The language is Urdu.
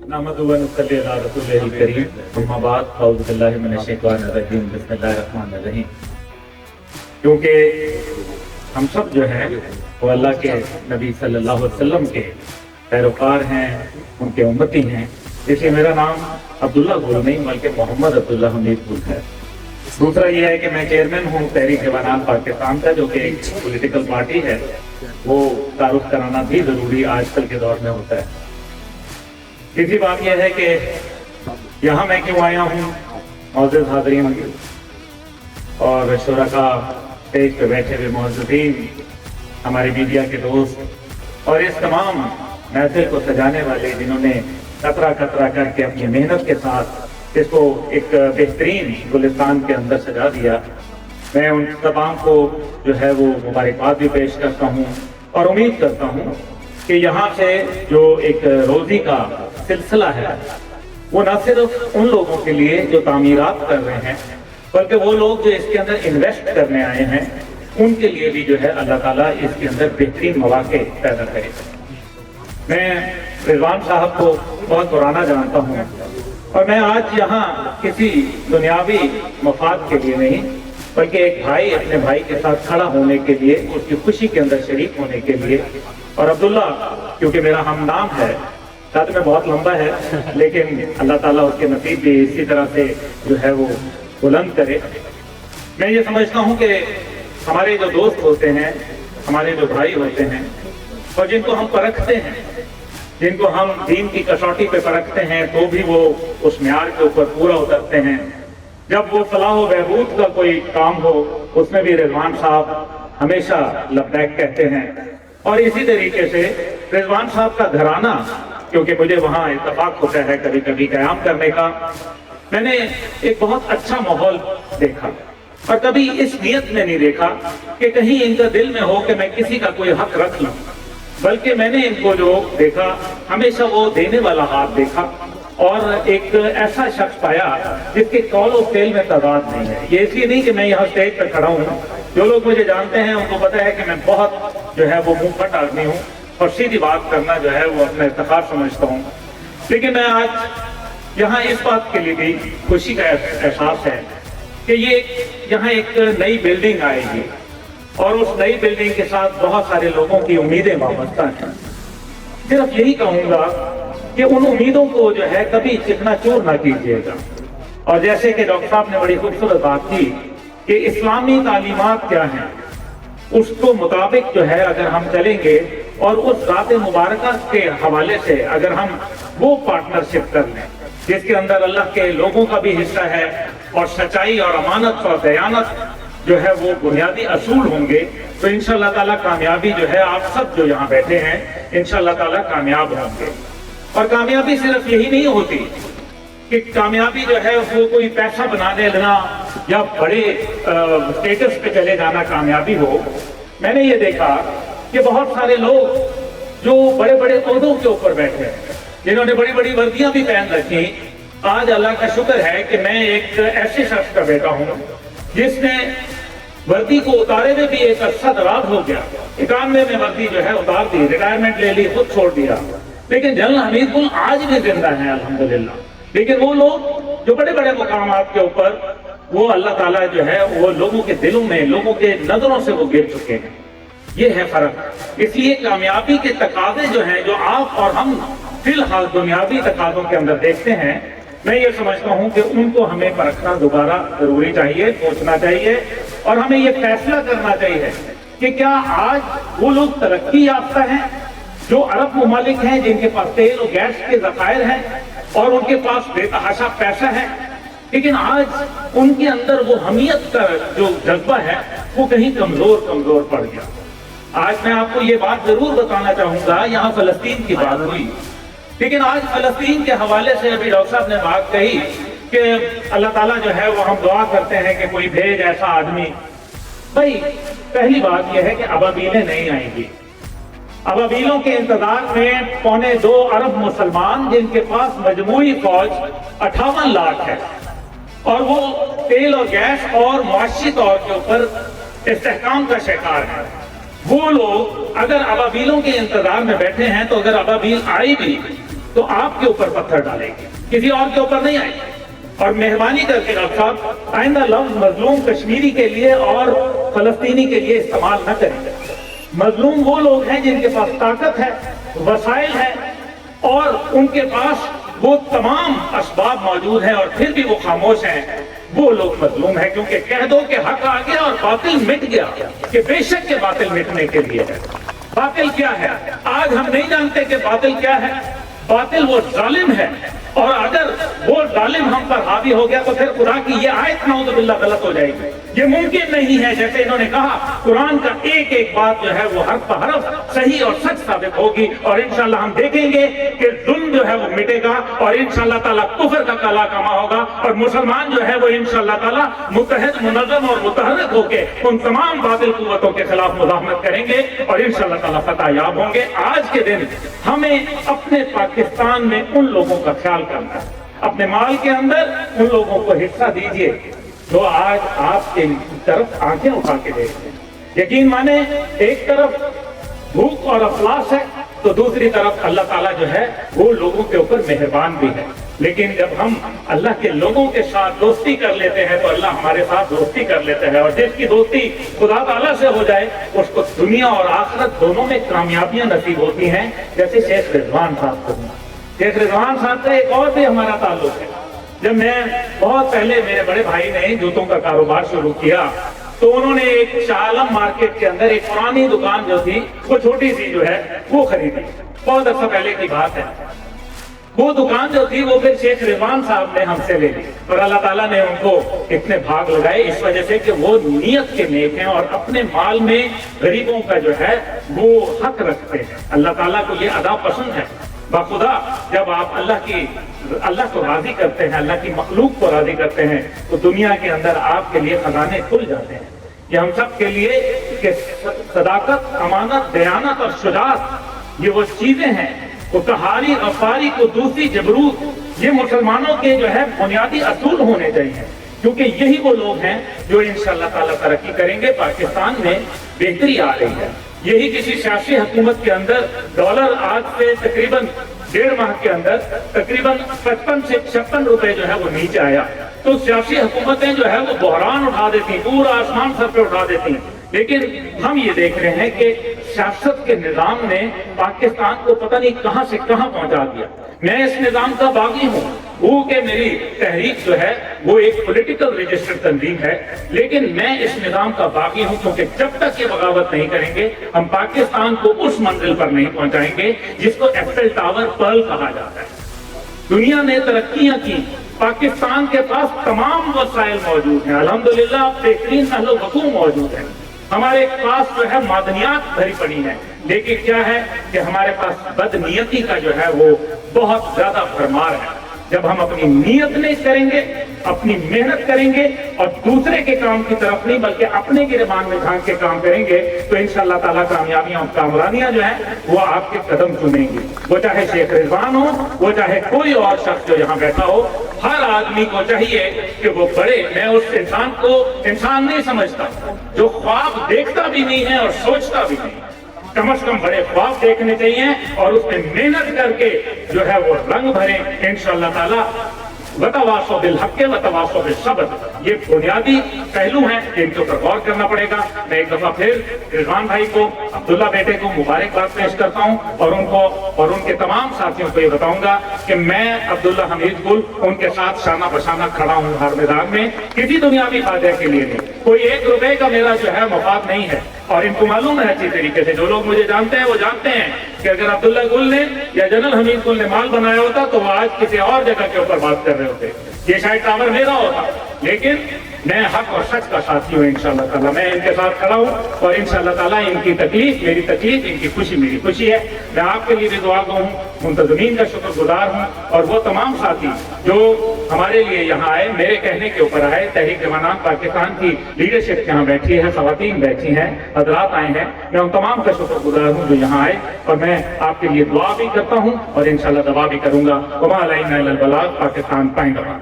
نحمدہ و نصلی علی رسولہ الکریم اما بعد اعوذ باللہ من الشیطان الرجیم بسم اللہ الرحمن الرحیم. کیونکہ ہم سب جو ہیں وہ اللہ کے نبی صلی اللہ علیہ وسلم کے پیروکار ہیں، ان کے امتی ہیں، اس لیے میرا نام عبداللہ گل نہیں بلکہ محمد عبداللہ حمید گل ہے. دوسرا یہ ہے کہ میں چیئرمین ہوں تحریک جوانان پاکستان کا، جو کہ ایک پولیٹیکل پارٹی ہے. وہ تعارف کرانا بھی ضروری آج کل کے دور میں ہوتا ہے. تیسری بات یہ ہے کہ یہاں میں کیوں آیا ہوں، معزز حاضرین اور شرکاء، اسٹیج پہ بیٹھے ہوئے معززین، ہمارے میڈیا کے دوست اور اس تمام محفل کو سجانے والے جنہوں نے قطرہ قطرہ کر کے اپنی محنت کے ساتھ اس کو ایک بہترین گلستان کے اندر سجا دیا. میں ان تمام کو جو ہے وہ مبارکباد بھی پیش کرتا ہوں اور امید کرتا ہوں کہ یہاں سے جو ایک روزی کا سلسلہ ہے وہ نہ صرف ان لوگوں کے لیے جو تعمیرات کر رہے ہیں، بلکہ وہ لوگ جو اس کے اندر انویسٹ کرنے آئے ہیں ان کے لیے بھی جو ہے اللہ تعالیٰ اس کے اندر بہترین مواقع پیدا کرے. میں رضوان صاحب کو بہت پرانا جانتا ہوں اور میں آج یہاں کسی دنیاوی مفاد کے لیے نہیں بلکہ ایک بھائی اپنے بھائی کے ساتھ کھڑا ہونے کے لیے، اس کی خوشی کے اندر شریک ہونے کے لیے. اور عبداللہ کیونکہ میرا ہم نام ہے، ساتھ میں بہت لمبا ہے لیکن اللہ تعالیٰ اس کے نصیب بھی اسی طرح سے جو ہے وہ بلند کرے. میں یہ سمجھتا ہوں کہ ہمارے جو دوست ہوتے ہیں، ہمارے جو بھائی ہوتے ہیں اور جن کو ہم پرکھتے ہیں، جن کو ہم دین کی کسوٹی پہ پرکھتے ہیں تو بھی وہ اس معیار کے اوپر پورا اترتے ہیں. جب وہ فلاح و بہبود کا کوئی کام ہو اس میں بھی رضوان صاحب ہمیشہ لبیک کہتے ہیں. اور اسی طریقے سے رضوان صاحب کا گھرانہ، کیونکہ مجھے وہاں اتفاق ہوتا ہے کبھی کبھی قیام کرنے کا، میں نے ایک بہت اچھا ماحول دیکھا اور کبھی اس نیت میں نہیں دیکھا کہ کہیں ان کا دل میں ہو کہ میں کسی کا کوئی حق رکھ لوں، بلکہ میں نے ان کو جو دیکھا ہمیشہ وہ دینے والا ہاتھ دیکھا اور ایک ایسا شخص پایا جس کے قول و فعل میں تضاد نہیں ہے. یہ اس لیے نہیں کہ میں یہاں اسٹیج پہ کھڑا ہوں، جو لوگ مجھے جانتے ہیں ان کو پتہ ہے کہ میں بہت جو ہے وہ منہ پھٹ آدمی ہوں اور سیدھی بات کرنا جو ہے وہ اپنا افتخار سمجھتا ہوں. لیکن میں آج یہاں اس بات کے لیے بھی خوشی کا احساس ہے کہ یہاں ایک نئی بلڈنگ آئے گی اور اس نئی بلڈنگ کے ساتھ بہت سارے لوگوں کی امیدیں وابستہ ہیں. صرف یہی کہوں گا کہ ان امیدوں کو جو ہے کبھی چکنا چور نہ کیجیے گا. اور جیسے کہ ڈاکٹر صاحب نے بڑی خوبصورت بات کی کہ اسلامی تعلیمات کیا ہیں، اس کو مطابق جو ہے اگر ہم چلیں گے اور اس ذات مبارکہ کے حوالے سے اگر ہم وہ پارٹنرشپ کر لیں جس کے اندر اللہ کے لوگوں کا بھی حصہ ہے اور سچائی اور امانت اور دیانت جو ہے وہ بنیادی اصول ہوں گے، تو انشاءاللہ تعالیٰ کامیابی جو ہے آپ سب جو یہاں بیٹھے ہیں انشاءاللہ تعالیٰ کامیاب ہوں گے. اور کامیابی صرف یہی نہیں ہوتی کہ کامیابی جو ہے وہ کوئی پیسہ بنانے لگنا یا بڑے اسٹیٹس پہ چلے جانا کامیابی ہو. میں نے یہ دیکھا کہ بہت سارے لوگ جو بڑے بڑے عہدوں کے اوپر بیٹھے ہیں، جنہوں نے بڑی بڑی وردیاں بھی پہن رکھی، آج اللہ کا شکر ہے کہ میں ایک ایسے شخص کا بیٹا ہوں جس نے وردی کو اتارے ہوئے بھی ایک عرصہ دراز ہو گیا. 91 میں وردی جو ہے اتار دی، ریٹائرمنٹ لے لی، خود چھوڑ دیا. لیکن جنرل حمید گل آج بھی زندہ ہیں الحمدللہ. لیکن وہ لوگ جو بڑے بڑے مقامات کے اوپر وہ اللہ تعالیٰ جو ہے وہ لوگوں کے دلوں میں، لوگوں کے نظروں سے وہ گر چکے ہیں. یہ ہے فرق. اس لیے کامیابی کے تقاضے جو ہیں، جو آپ اور ہم فی الحال دنیاوی تقاضوں کے اندر دیکھتے ہیں، میں یہ سمجھتا ہوں کہ ان کو ہمیں پرکھنا دوبارہ ضروری چاہیے، سوچنا چاہیے اور ہمیں یہ فیصلہ کرنا چاہیے کہ کیا آج وہ لوگ ترقی یافتہ ہیں جو عرب ممالک ہیں جن کے پاس تیل و گیس کے ذخائر ہیں اور ان کے پاس بے تحاشا پیسہ ہے، لیکن آج ان کے اندر وہ حمیت کا جو جذبہ ہے وہ کہیں کمزور پڑ گیا. آج میں آپ کو یہ بات ضرور بتانا چاہوں گا، یہاں فلسطین کی بات ہوئی، لیکن آج فلسطین کے حوالے سے ابھی ڈاکٹر صاحب نے بات کہی کہ اللہ تعالیٰ جو ہے وہ ہم دعا کرتے ہیں کہ کوئی بھیج ایسا آدمی. بھائی پہلی بات یہ ہے کہ ابابیلیں نہیں آئیں گی. ابابیلوں کے انتظار میں 2.25 ارب مسلمان جن کے پاس مجموعی فوج 58 لاکھ ہے اور وہ تیل اور گیس اور معاشی طور کے اوپر استحکام کا شکار ہے. وہ لوگ اگر ابابیلوں کے انتظار میں بیٹھے ہیں تو اگر ابابیل آئی بھی تو آپ کے اوپر پتھر ڈالیں گے، کسی اور کے اوپر نہیں آئے گے۔ اور مہربانی کر کے ڈاکٹر صاحب آئندہ لفظ مظلوم کشمیری کے لیے اور فلسطینی کے لیے استعمال نہ کریں گے۔ مظلوم وہ لوگ ہیں جن کے پاس طاقت ہے، وسائل ہے، اور ان کے پاس وہ تمام اسباب موجود ہیں اور پھر بھی وہ خاموش ہیں، وہ لوگ مظلوم ہیں۔ کیونکہ کہہ دو کہ حق آ گیا اور باطل مٹ گیا، کہ بے شک کے باطل مٹنے کے لیے ہے۔ باطل کیا ہے؟ آج ہم نہیں جانتے کہ باطل کیا ہے۔ باطل وہ ظالم ہے، اور اگر وہ ظالم ہم پر حاوی ہو گیا تو پھر خدا کی یہ آیت نعوذ باللہ غلط ہو جائے گی۔ یہ ممکن نہیں ہے، جیسے انہوں نے کہا قرآن کا ایک ایک بات جو ہے وہ حرف حرف صحیح اور سچ ثابت ہوگی، اور انشاءاللہ ہم دیکھیں گے کہ ظلم جو ہے وہ مٹے گا، اور انشاءاللہ تعالیٰ کفر کا کالا کما ہوگا، اور مسلمان جو ہے وہ انشاءاللہ تعالیٰ متحد، منظم اور متحرک ہو کے ان تمام باطل قوتوں کے خلاف مزاحمت کریں گے، اور انشاءاللہ تعالیٰ فتح یاب ہوں گے۔ آج کے دن ہمیں اپنے پاکستان میں ان لوگوں کا خیال کرنا ہے، اپنے مال کے اندر ان لوگوں کو حصہ دیجئے جو آج آپ کے طرف آنکھیں اٹھا کے دیکھتے ہیں۔ یقین مانے ایک طرف بھوک اور افلاس ہے تو دوسری طرف اللہ تعالیٰ جو ہے وہ لوگوں کے اوپر مہربان بھی ہے، لیکن جب ہم اللہ کے لوگوں کے ساتھ دوستی کر لیتے ہیں تو اللہ ہمارے ساتھ دوستی کر لیتا ہے، اور جس کی دوستی خدا تعالیٰ سے ہو جائے اس کو دنیا اور آخرت دونوں میں کامیابیاں نصیب ہوتی ہیں۔ جیسے شیخ رضوان صاحب کو، شیخ رضوان صاحب سے ایک اور بھی ہمارا تعلق ہے۔ جب میں بہت پہلے میرے بڑے بھائی نے جوتوں کا کاروبار شروع کیا تو انہوں نے ایک شاہ عالم مارکیٹ کے اندر ایک پرانی دکان جو تھی وہ چھوٹی سی جو ہے وہ خریدی، بہت عرصہ پہلے کی بات ہے۔ وہ دکان جو تھی وہ پھر شیخ رضوان صاحب نے ہم سے لے لی، اور اللہ تعالیٰ نے ان کو اتنے بھاگ لگائے اس وجہ سے کہ وہ نیت کے نیک ہیں اور اپنے مال میں غریبوں کا جو ہے وہ حق رکھتے ہیں۔ اللہ تعالیٰ کو یہ ادا پسند ہے۔ بخدا جب آپ اللہ کو راضی کرتے ہیں، اللہ کی مخلوق کو راضی کرتے ہیں تو دنیا کے اندر آپ کے لیے خزانے کھل جاتے ہیں۔ یہ ہم سب کے لیے کہ صداقت، امانت، دیانت اور شجاعت یہ وہ چیزیں ہیں، وہ قہاری، غفاری، قدوسی، جبروت، یہ مسلمانوں کے جو ہے بنیادی اصول ہونے چاہیے، کیونکہ یہی وہ لوگ ہیں جو انشاءاللہ تعالیٰ ترقی کریں گے۔ پاکستان میں بہتری آ رہی ہے۔ یہی کسی سیاسی حکومت کے اندر ڈالر آج سے تقریباً 1.5 ماہ کے اندر تقریباً 55 سے 56 روپے جو ہے وہ نیچے آیا، تو سیاسی حکومتیں جو ہے وہ بحران اٹھا دیتی، پورا آسمان سر پہ اٹھا دیتی، لیکن ہم یہ دیکھ رہے ہیں کہ سیاست کے نظام نے پاکستان کو پتہ نہیں کہاں سے کہاں پہنچا دیا۔ میں اس نظام کا باغی ہوں، وہ کہ میری تحریک جو ہے وہ ایک پولیٹیکل رجسٹرڈ تنظیم ہے، لیکن میں اس نظام کا باغی ہوں، کیونکہ جب تک یہ بغاوت نہیں کریں گے ہم پاکستان کو اس منزل پر نہیں پہنچائیں گے جس کو ایفل ٹاور پرل کہا جاتا ہے۔ دنیا نے ترقیاں کی، پاکستان کے پاس تمام وسائل موجود ہیں، الحمدللہ بہترین اہل و وقوع موجود ہیں، ہمارے پاس جو ہے معدنیات بھری پڑی ہیں، لیکن کیا ہے کہ ہمارے پاس بدنیتی کا جو ہے وہ بہت زیادہ بھرمار ہے۔ جب ہم اپنی نیت نہیں کریں گے، اپنی محنت کریں گے اور دوسرے کے کام کی طرف نہیں بلکہ اپنے گریبان میں جھانک کے کام کریں گے تو انشاءاللہ تعالیٰ کامیابیاں اور کامرانیاں جو ہیں وہ آپ کے قدم چومیں گی۔ وہ چاہے شیخ رضوان ہو، وہ چاہے کوئی اور شخص جو یہاں بیٹھا ہو، ہر آدمی کو چاہیے کہ وہ بڑے، میں اس انسان کو انسان نہیں سمجھتا جو خواب دیکھتا بھی نہیں ہے اور سوچتا بھی نہیں، کم از کم بڑے خواب دیکھنے چاہیے اور اس میں محنت کر کے جو ہے وہ رنگ بھریں انشاءاللہ تعالیٰ۔ وتواصوا بالحق وتواصوا بالصبر، یہ بنیادی پہلو ہیں جن کے اوپر غور کرنا پڑے گا۔ میں ایک دفعہ پھر رضوان بھائی کو، عبداللہ بیٹے کو مبارکباد پیش کرتا ہوں اور ان کو اور ان کے تمام ساتھیوں کو یہ بتاؤں گا کہ میں عبداللہ حمید گل ان کے ساتھ شانہ بشانہ کھڑا ہوں ہر میدان میں، کسی دنیاوی فائدے کے لیے نہیں، کوئی 1 روپے کا میرا جو ہے مفاد نہیں ہے۔ اور ان کو معلوم ہے اچھی طریقے سے، جو لوگ مجھے جانتے ہیں وہ جانتے ہیں کہ اگر عبداللہ گل نے یا جنرل حمید گل نے مال بنایا ہوتا تو وہ آج کسی اور جگہ کے اوپر بات کر رہے ہوتے، یہ شاید ٹاور میرا ہوتا، لیکن میں حق اور سچ کا ساتھی ہوں انشاءاللہ تعالیٰ، میں ان کے ساتھ کھڑا ہوں اور انشاءاللہ تعالیٰ ان کی تکلیف میری تکلیف، ان کی خوشی میری خوشی ہے۔ میں آپ کے لیے بھی دعا گو ہوں، منتظمین کا شکر گزار ہوں، اور وہ تمام ساتھی جو ہمارے لیے یہاں آئے، میرے کہنے کے اوپر آئے، تحریک جوانان پاکستان کی لیڈرشپ یہاں بیٹھی ہے، خواتین بیٹھی ہیں، حضرات آئے ہیں، میں ان تمام کا شکر گزار ہوں جو یہاں آئے، اور میں آپ کے لیے دعا بھی کرتا ہوں اور انشاءاللہ دعا بھی کروں گا۔ وما علینا الا البلاغ، پاکستان پائیں گا۔